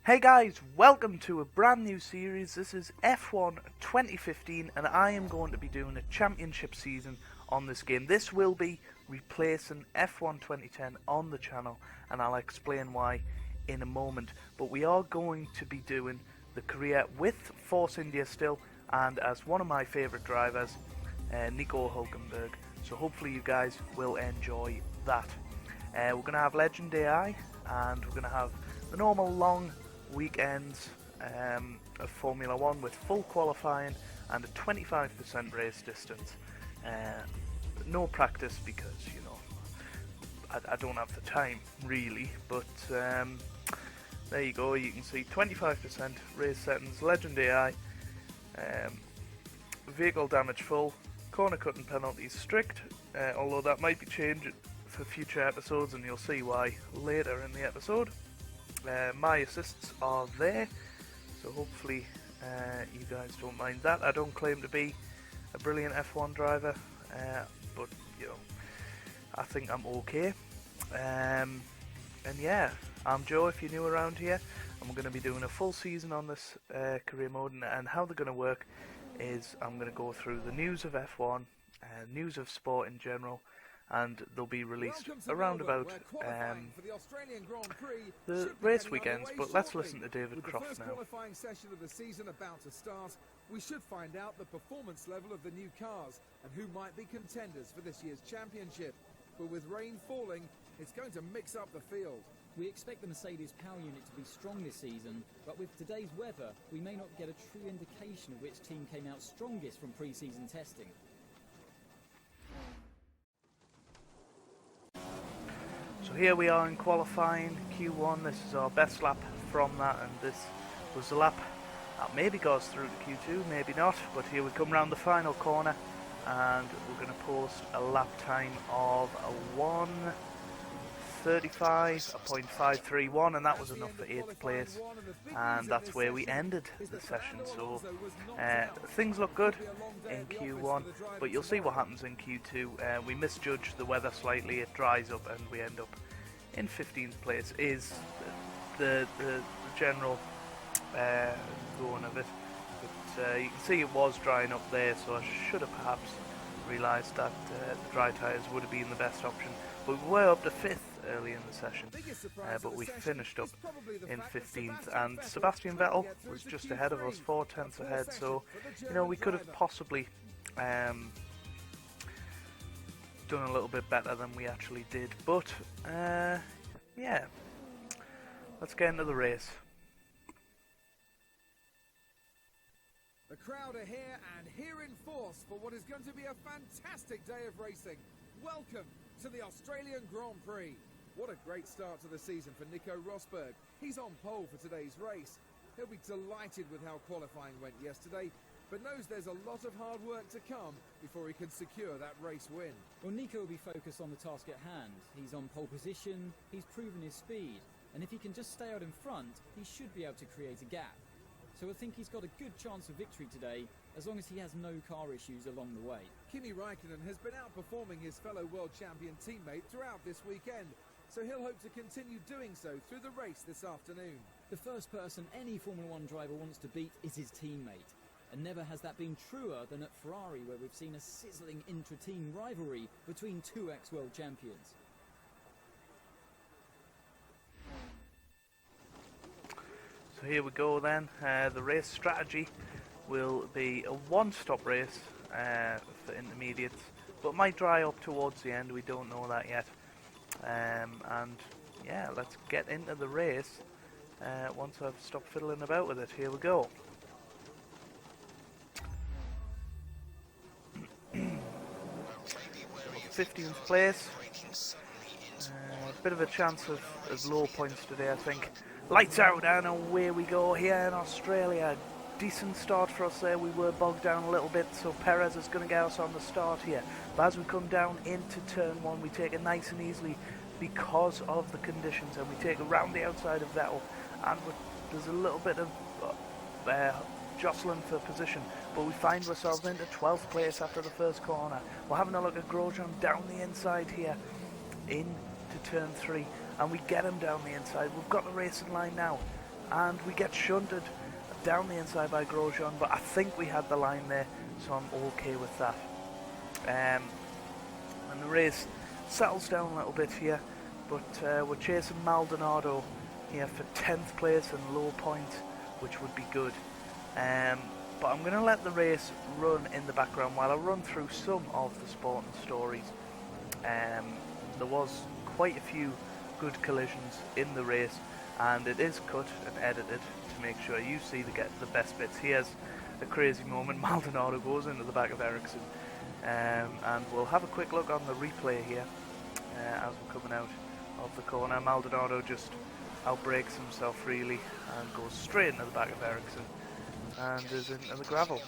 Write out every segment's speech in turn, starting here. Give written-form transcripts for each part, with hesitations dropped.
Hey guys, welcome to a brand new series. This is F1 2015 and I am going to be doing a championship season on this game. This will be replacing F1 2010 on the channel and I'll explain why in a moment. But we are going to be doing the career with Force India still, and as one of my favourite drivers, Nico Hulkenburg. So hopefully you guys will enjoy that. We're going to have Legend AI and we're going to have the normal long weekends of Formula 1 with full qualifying and a 25% race distance. No practice because, you know, I don't have the time really, but there you go. You can see 25% race settings, Legend AI, vehicle damage full, corner cutting penalties strict, although that might be changed for future episodes and you'll see why later in the episode. My assists are there, so hopefully you guys don't mind that. I don't claim to be a brilliant F1 driver, but you know, I think I'm okay. And yeah, I'm Joe if you're new around here, and we're going to be doing a full season on this career mode, and how they're going to work is I'm going to go through the news of F1, news of sport in general, and they'll be released around about the race weekends. But let's listen to David Croft now. With the first qualifying session of the season about to start, we should find out the performance level of the new cars and who might be contenders for this year's championship. But with rain falling, it's going to mix up the field. We expect the Mercedes power unit to be strong this season, but with today's weather, we may not get a true indication of which team came out strongest from pre-season testing. So here we are in qualifying Q1. This is our best lap from that, and this was the lap that maybe goes through to Q2, maybe not. But here we come round the final corner, and we're going to post a lap time of a 1:35.531, and that was enough for 8th place, and that's where we ended the session. So things look good in Q1, but you'll see what happens in Q2. We misjudged the weather slightly, it dries up and we end up in 15th place is the general going of it. But you can see it was drying up there, so I should have perhaps realised that the dry tyres would have been the best option. But we were up to 5th early in the session, but we finished up in 15th, and Sebastian Vettel was just ahead of us, 4 tenths ahead, so you know, we could have possibly done a little bit better than we actually did. But yeah, let's get into the race. The crowd are here and here in force for what is going to be a fantastic day of racing. Welcome to the Australian Grand Prix. What a great start to the season for Nico Rosberg. He's on pole for today's race. He'll be delighted with how qualifying went yesterday, but knows there's a lot of hard work to come before he can secure that race win. Well, Nico will be focused on the task at hand. He's on pole position, he's proven his speed, and if he can just stay out in front, he should be able to create a gap. So I think he's got a good chance of victory today, as long as he has no car issues along the way. Kimi Räikkönen has been outperforming his fellow world champion teammate throughout this weekend, so he'll hope to continue doing so through the race this afternoon. The first person any Formula 1 driver wants to beat is his teammate, and never has that been truer than at Ferrari, where we've seen a sizzling intra-team rivalry between two ex-world champions. So here we go then. The race strategy will be a one-stop race for intermediates, but might dry up towards the end, we don't know that yet. And yeah, let's get into the race once I've stopped fiddling about with it. Here we go. So 15th place. A bit of a chance of low points today, I think. Lights out, and away we go here in Australia. Decent start for us there. We were bogged down a little bit, so Perez is going to get us on the start here. But as we come down into turn 1, we take it nice and easily because of the conditions, and we take it around the outside of Vettel, and there's a little bit of jostling for position, but we find ourselves into 12th place after the first corner. We're having a look at Grosjean down the inside here into turn 3, and we get him down the inside. We've got the racing line now. and we get shunted down the inside by Grosjean, but I think we had the line there, so I'm okay with that. And the race settles down a little bit here, but we're chasing Maldonado here for 10th place and low point, which would be good. But I'm going to let the race run in the background while I run through some of the sporting stories. There was quite a few good collisions in the race, and it is cut and edited to make sure you see the best bits. Here's a crazy moment. Maldonado goes into the back of Ericsson, and we'll have a quick look on the replay here as we're coming out of the corner. Maldonado just outbrakes himself really and goes straight into the back of Ericsson and is into the gravel.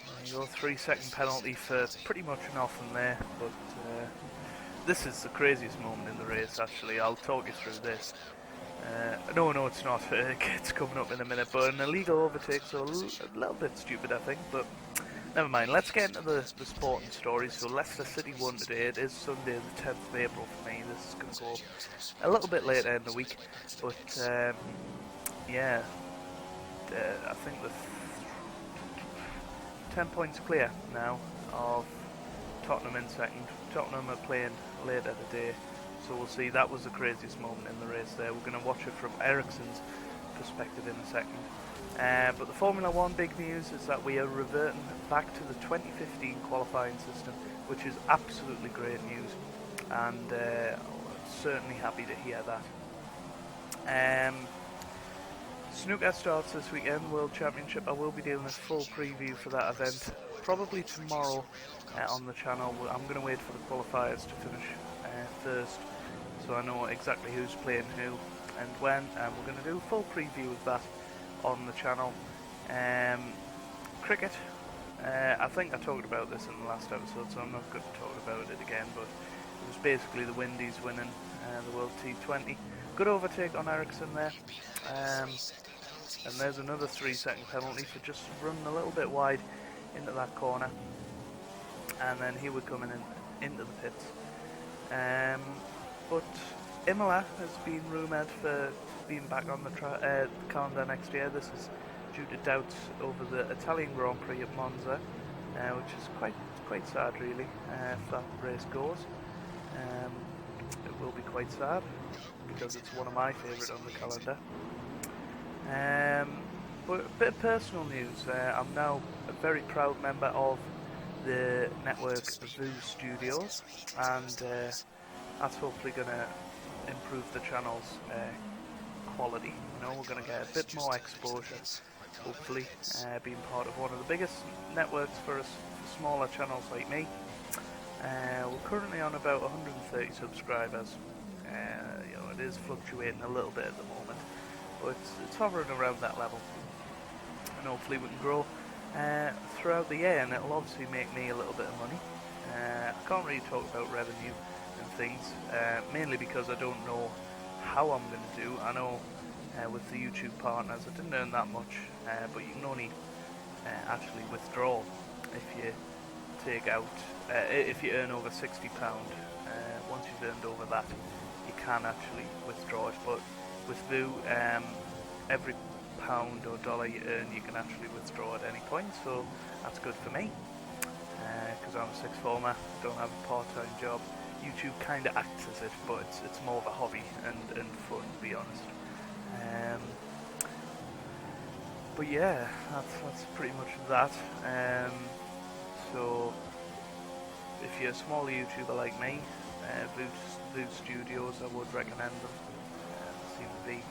There you go, 3-second penalty for pretty much nothing there, but this is the craziest moment in the race actually. I'll talk you through this. No, it's not. It's coming up in a minute, but an illegal overtake, so a little bit stupid I think, but never mind. Let's get into the sporting stories. So Leicester City won today. It is Sunday the 10th of April for me. This is going to go a little bit later in the week, but yeah, I think the 10 points clear now of Tottenham in second. Tottenham are playing later today, so we'll see. That was the craziest moment in the race there. We're going to watch it from Ericsson's perspective in a second. But the Formula 1 big news is that we are reverting back to the 2015 qualifying system, which is absolutely great news, and certainly happy to hear that. Snooker starts this weekend, World Championship. I will be doing a full preview for that event, probably tomorrow on the channel. I'm going to wait for the qualifiers to finish first, so I know exactly who's playing who and when, and we're going to do a full preview of that on the channel. Cricket, I think I talked about this in the last episode, so I'm not going to talk about it again, but it was basically the Windies winning the World T20. Good overtake on Ericsson there, and there's another 3-second penalty for just running a little bit wide into that corner, and then he would come into the pits. But Imola has been rumoured for being back on the calendar next year. This is due to doubts over the Italian Grand Prix at Monza, which is quite sad really if that race goes. It will be quite sad because it's one of my favourite on the calendar. But a bit of personal news. I'm now a very proud member of the network VU Studios, and that's hopefully going to improve the channel's quality. You know, we're going to get a bit more exposure, hopefully, being part of one of the biggest networks for us, for smaller channels like me. We're currently on about 130 subscribers. You know, it is fluctuating a little bit at the moment, but it's hovering around that level, and hopefully we can grow throughout the year, and it'll obviously make me a little bit of money. I can't really talk about revenue and things, mainly because I don't know how I'm going to do. I know with the YouTube partners I didn't earn that much, but you can only actually withdraw if you take out, if you earn over £60. Once you've earned over that, you can actually withdraw it, but with VU, every pound or dollar you earn you can actually withdraw at any point, so that's good for me, because I'm a sixth former, don't have a part-time job. YouTube kind of acts as it, but it's more of a hobby and fun, to be honest. But yeah, that's pretty much that. So if you're a small YouTuber like me, VU Studios, I would recommend them. They seem to be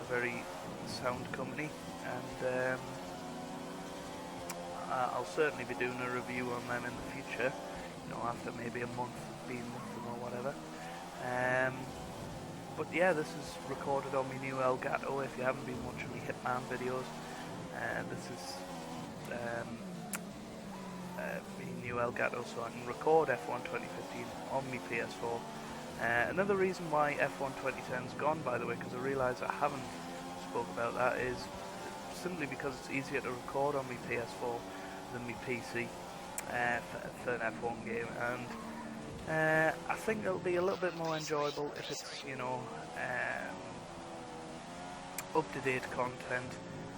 a very sound company, and I'll certainly be doing a review on them in the future, you know, after maybe a month being with them or whatever. But yeah, this is recorded on my new Elgato. If you haven't been watching my Hitman videos, this is my new Elgato, so I can record F1 2015 on my PS4. Another reason why F1 2010's gone, by the way, because I realise I haven't spoke about that, is simply because it's easier to record on my PS4 than my PC for an F1 game, and I think it'll be a little bit more enjoyable if it's, you know, up-to-date content,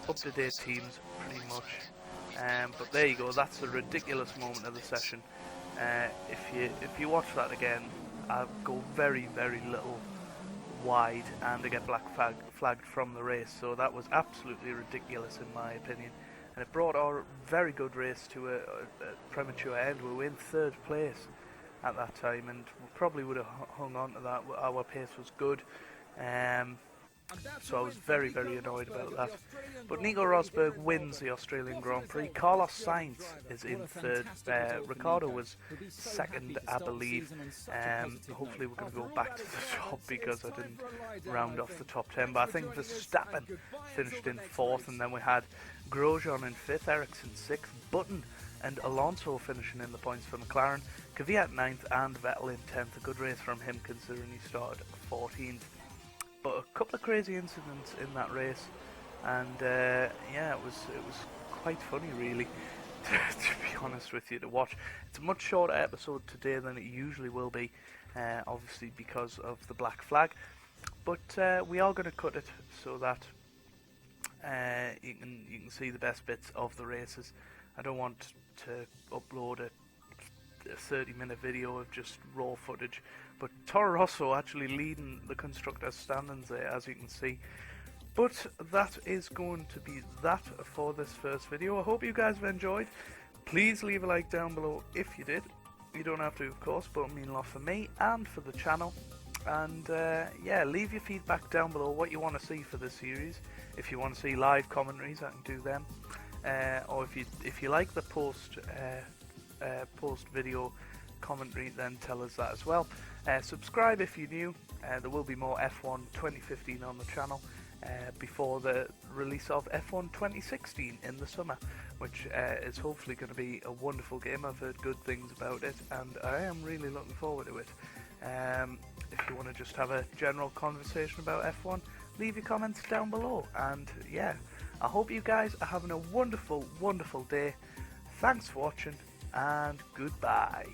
up-to-date teams, pretty much. But there you go. That's a ridiculous moment of the session. If you watch that again, I go very little wide, and I get black flagged from the race. So that was absolutely ridiculous in my opinion, and it brought our very good race to a premature end. We were in 3rd place at that time, and we probably would have hung on to that. Our pace was good. So I was very annoyed about that. But Nico Rosberg wins the Australian Grand Prix. Carlos Sainz is in 3rd. Ricciardo was 2nd, I believe. Hopefully we're going to go back to the top because I didn't round off the top 10. But I think Verstappen finished in 4th, and then we had Grosjean in 5th, Ericsson 6th, Button and Alonso finishing in the points for McLaren, Kvyat 9th and Vettel in 10th. A good race from him considering he started 14th. But a couple of crazy incidents in that race, and yeah, it was quite funny really, to be honest with you, to watch. It's a much shorter episode today than it usually will be, obviously because of the black flag. But we are going to cut it so that you can see the best bits of the races. I don't want to upload a 30-minute video of just raw footage, but Toro Rosso actually leading the constructors' standings there, as you can see. But that is going to be that for this first video. I hope you guys have enjoyed. Please leave a like down below if you did. You don't have to, of course, but it means a lot for me and for the channel. And yeah, leave your feedback down below what you want to see for this series. If you want to see live commentaries, I can do them. Or if you like the post video commentary, then tell us that as well. Subscribe if you're new. There will be more F1 2015 on the channel before the release of F1 2016 in the summer, which is hopefully going to be a wonderful game. I've heard good things about it, and I am really looking forward to it. If you want to just have a general conversation about F1, leave your comments down below. And yeah, I hope you guys are having a wonderful day. Thanks for watching, and goodbye.